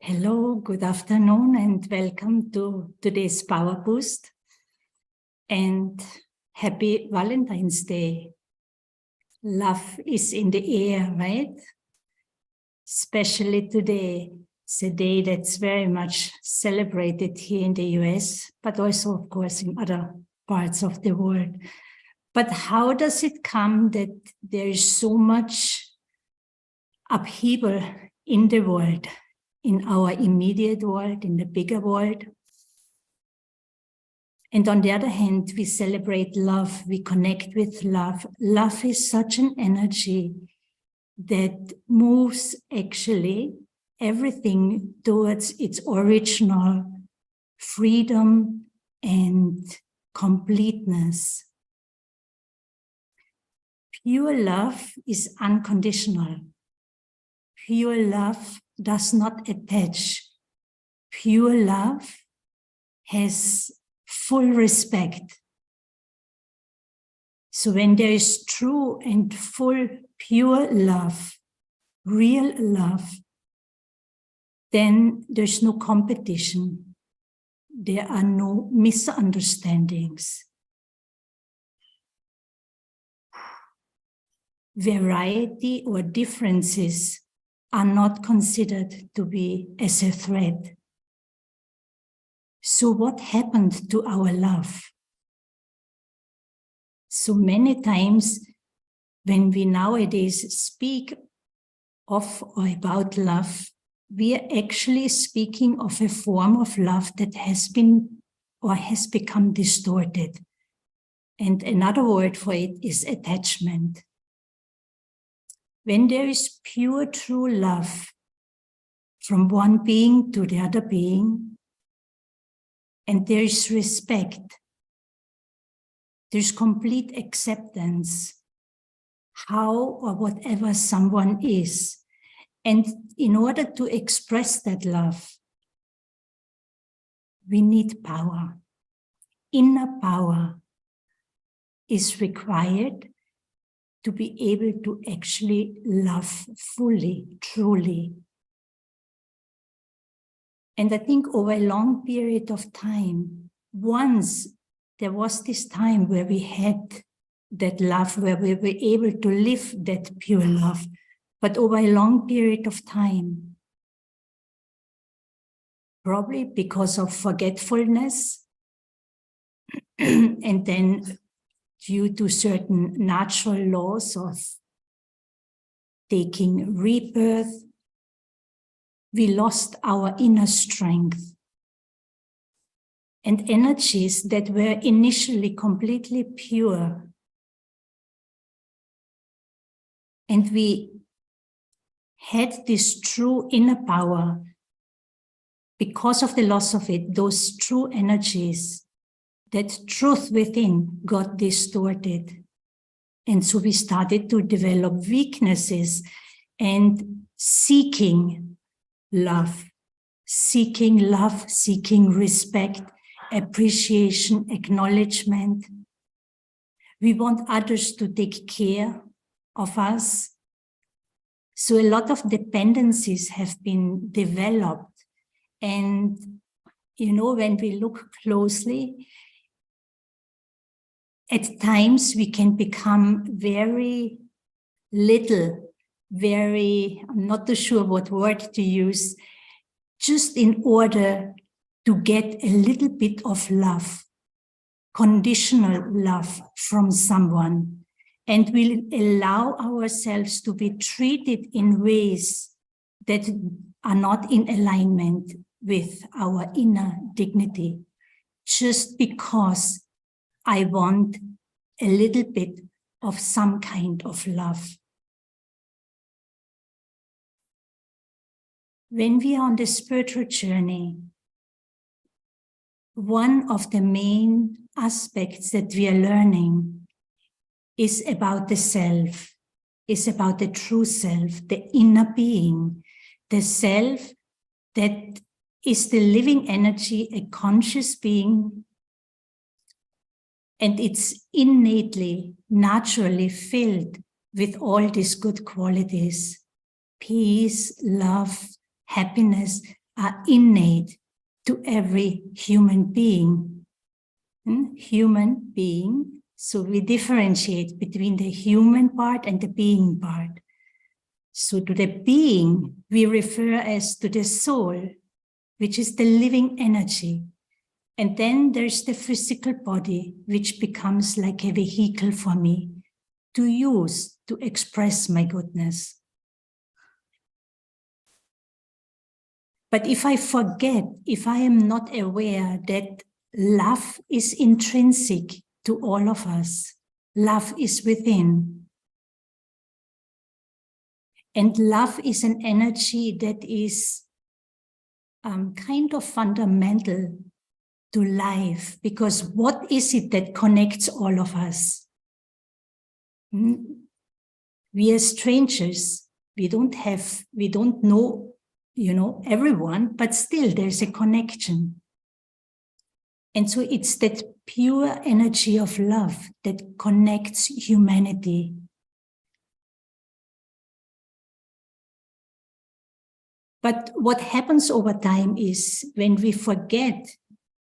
Hello, good afternoon, and welcome to today's Power Boost. And happy Valentine's Day. Love is in the air, right? Especially today. It's a day that's very much celebrated here in the US, but also, of course, in other parts of the world. But how does it come that there is so much upheaval in the world? In our immediate world, in the bigger world. And on the other hand, we celebrate love, we connect with love. Love is such an energy that moves actually everything towards its original freedom and completeness. Pure love is unconditional. Pure love does not attach. Pure love has full respect. So when there is true and full pure love, real love, then there's no competition. There are no misunderstandings. Variety or differences are not considered to be as a threat. So what happened to our love? So many times when we nowadays speak of or about love, we are actually speaking of a form of love that has been or has become distorted. And another word for it is attachment. When there is pure, true love from one being to the other being, and there is respect, there's complete acceptance, how or whatever someone is. And in order to express that love, we need power. Inner power is required to be able to actually love fully, truly. And I think over a long period of time, once there was this time where we had that love, where we were able to live that pure love, but over a long period of time, probably because of forgetfulness, and then due to certain natural laws of taking rebirth, we lost our inner strength. And energies that were initially completely pure. And we had this true inner power. Because of the loss of it, those true energies, that truth within got distorted. And so we started to develop weaknesses and seeking love, seeking respect, appreciation, acknowledgement. We want others to take care of us. So a lot of dependencies have been developed. And, you know, when we look closely, at times we can become very little, I'm not too sure what word to use, just in order to get a little bit of love, conditional love from someone. And we'll allow ourselves to be treated in ways that are not in alignment with our inner dignity, just because I want a little bit of some kind of love. When we are on the spiritual journey, one of the main aspects that we are learning is about the self, is about the true self, the inner being, the self that is the living energy, a conscious being. And it's innately, naturally filled with all these good qualities: peace, love, happiness, are innate to every human being. Human being. So we differentiate between the human part and the being part. So to the being, we refer as to the soul, which is the living energy. And then there's the physical body, which becomes like a vehicle for me to use to express my goodness. But if I forget, if I am not aware that love is intrinsic to all of us, love is within. And love is an energy that is kind of fundamental to life, because what is it that connects all of us? We are strangers. We don't know, everyone, but still there's a connection. And so it's that pure energy of love that connects humanity. But what happens over time is when we forget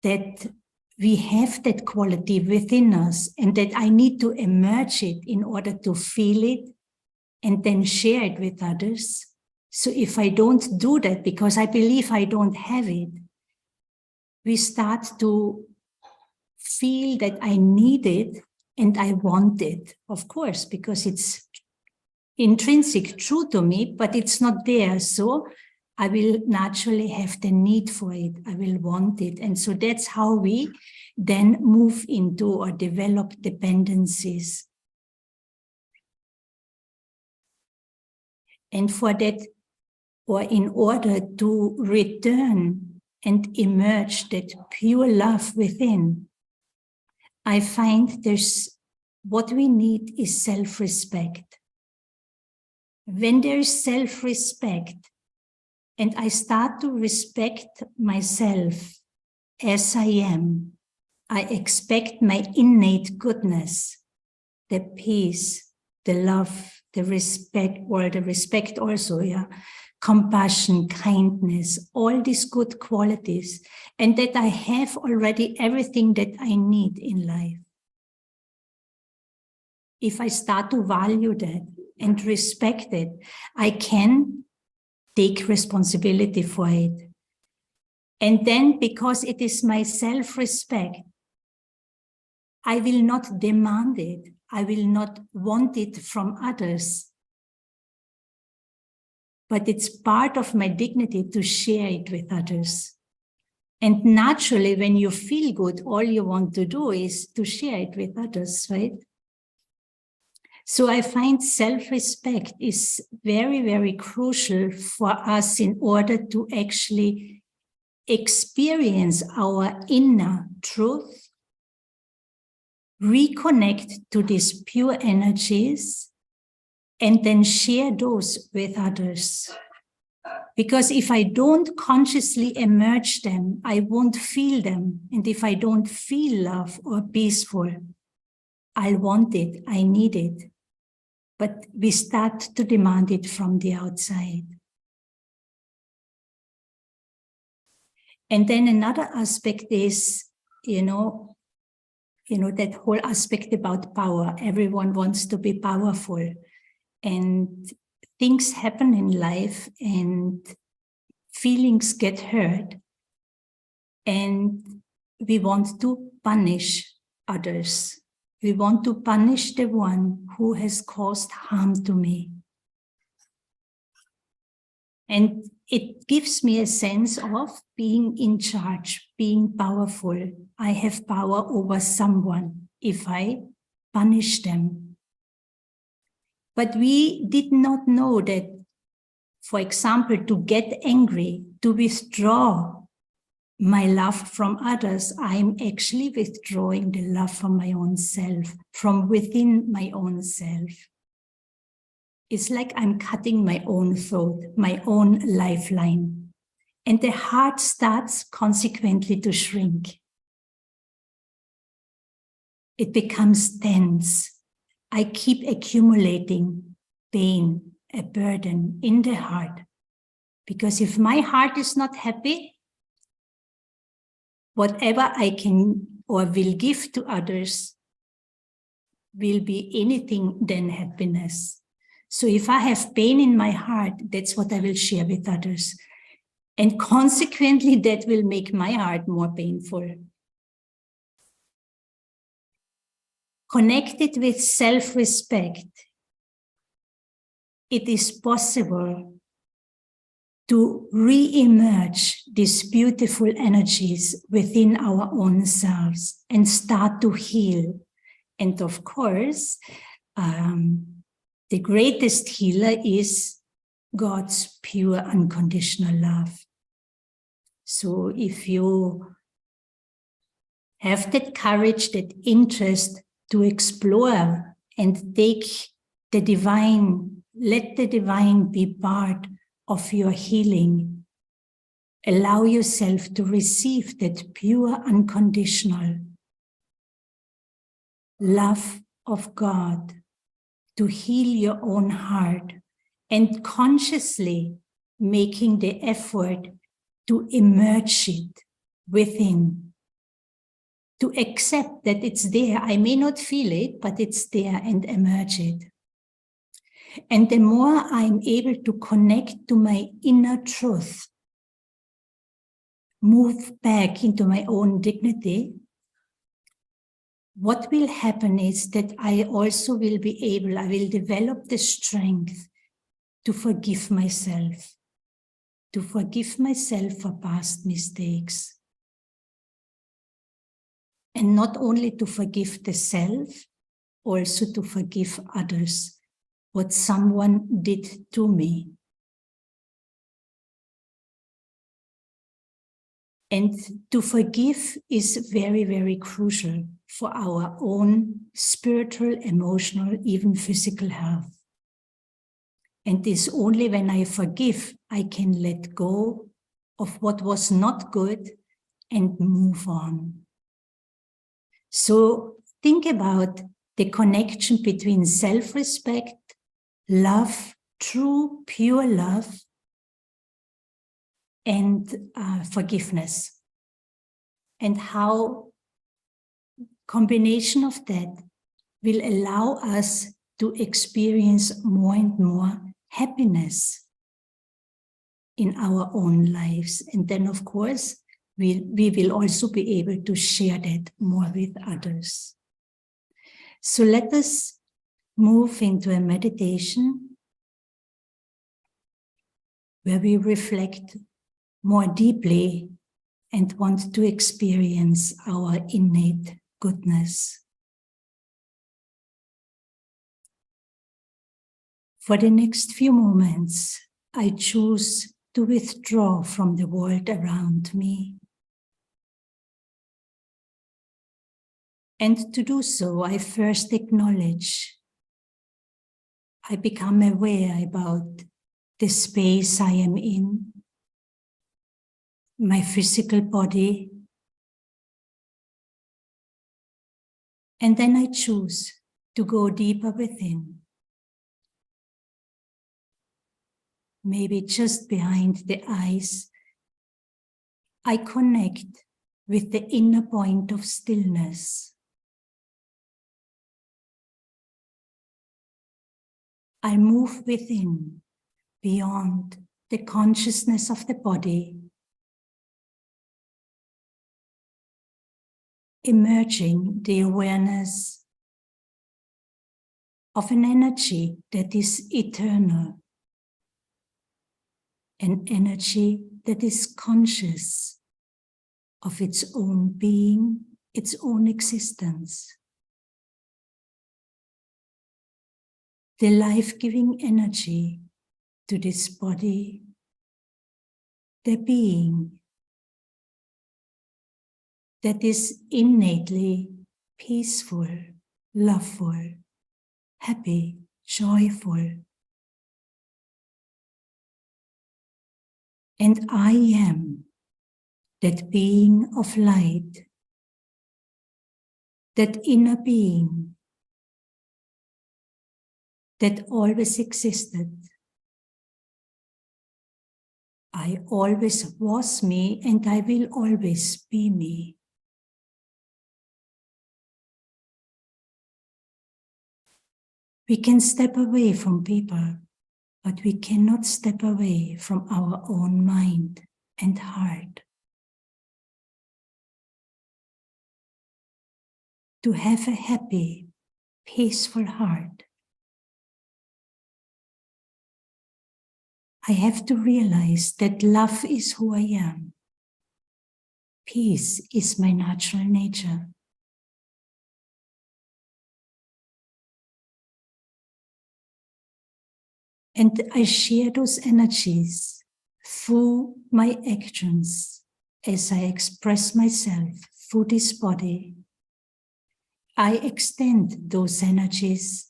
that we have that quality within us and that I need to emerge it in order to feel it and then share it with others. So if I don't do that because I believe I don't have it, we start to feel that I need it and I want it, of course, because it's intrinsic, true to me, but it's not there. So I will naturally have the need for it. I will want it. And so that's how we then move into or develop dependencies. And for that, or in order to return and emerge that pure love within, I find what we need is self-respect. When there is self-respect, and I start to respect myself as I am, I expect my innate goodness, the peace, the love, the respect, or the respect also, compassion, kindness, all these good qualities, and that I have already everything that I need in life. If I start to value that and respect it, I can take responsibility for it. And then, because it is my self-respect, I will not demand it. I will not want it from others. But it's part of my dignity to share it with others. And naturally, when you feel good, all you want to do is to share it with others, right? So I find self-respect is very, very crucial for us in order to actually experience our inner truth, reconnect to these pure energies, and then share those with others. Because if I don't consciously emerge them, I won't feel them. And if I don't feel love or peaceful, I'll want it, I need it. But we start to demand it from the outside. And then another aspect is, that whole aspect about power. Everyone wants to be powerful. And things happen in life and feelings get hurt. And we want to punish others. We want to punish the one who has caused harm to me. And it gives me a sense of being in charge, being powerful. I have power over someone if I punish them. But we did not know that, for example, to get angry, to withdraw my love from others, I'm actually withdrawing the love from my own self, from within my own self. It's like I'm cutting my own throat, my own lifeline. And the heart starts consequently to shrink. It becomes tense. I keep accumulating pain, a burden in the heart. Because if my heart is not happy, whatever I can or will give to others will be anything than happiness. So if I have pain in my heart, that's what I will share with others. And consequently, that will make my heart more painful. Connected with self-respect, it is possible to re-emerge these beautiful energies within our own selves and start to heal. And of course, the greatest healer is God's pure unconditional love. So if you have that courage, that interest to explore and take the divine, let the divine be part of your healing. Allow yourself to receive that pure, unconditional love of God, to heal your own heart, and consciously making the effort to emerge it within, to accept that it's there. I may not feel it, but it's there, and emerge it. And the more I'm able to connect to my inner truth, move back into my own dignity, what will happen is that I also will be able, I will develop the strength to forgive myself for past mistakes. And not only to forgive the self, also to forgive others, what someone did to me. And to forgive is very, very crucial for our own spiritual, emotional, even physical health. And it's only when I forgive, I can let go of what was not good and move on. So think about the connection between self-respect, love, true, pure love, and forgiveness, and how combination of that will allow us to experience more and more happiness in our own lives. And then, of course, we will also be able to share that more with others. So let us move into a meditation where we reflect more deeply and want to experience our innate goodness. For the next few moments, I choose to withdraw from the world around me. And to do so, I first acknowledge, I become aware about the space I am in, my physical body, and then I choose to go deeper within. Maybe just behind the eyes, I connect with the inner point of stillness. I move within, beyond the consciousness of the body, emerging the awareness of an energy that is eternal, an energy that is conscious of its own being, its own existence. The life-giving energy to this body, the being that is innately peaceful, loveful, happy, joyful. And I am that being of light, that inner being that always existed, I always was me and I will always be me. We can step away from people, but we cannot step away from our own mind and heart. To have a happy, peaceful heart, I have to realize that love is who I am. Peace is my natural nature. And I share those energies through my actions as I express myself through this body. I extend those energies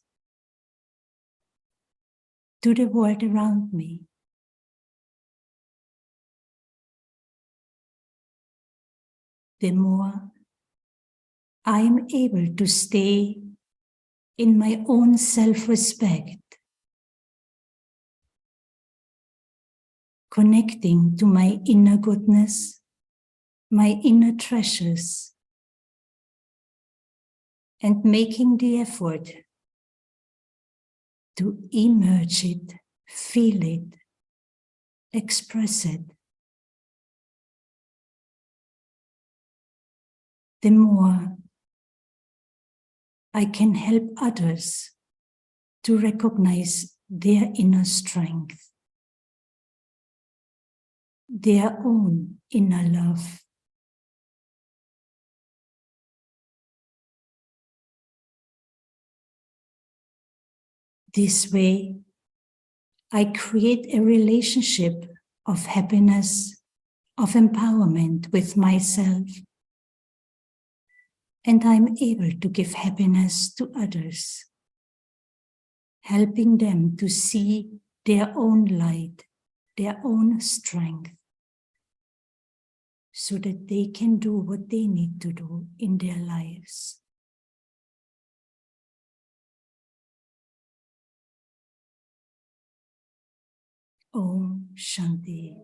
to the world around me. The more I am able to stay in my own self-respect, connecting to my inner goodness, my inner treasures, and making the effort to emerge it, feel it, express it, the more I can help others to recognize their inner strength, their own inner love. This way, I create a relationship of happiness, of empowerment with myself, and I'm able to give happiness to others, helping them to see their own light, their own strength, so that they can do what they need to do in their lives. Om Shanti.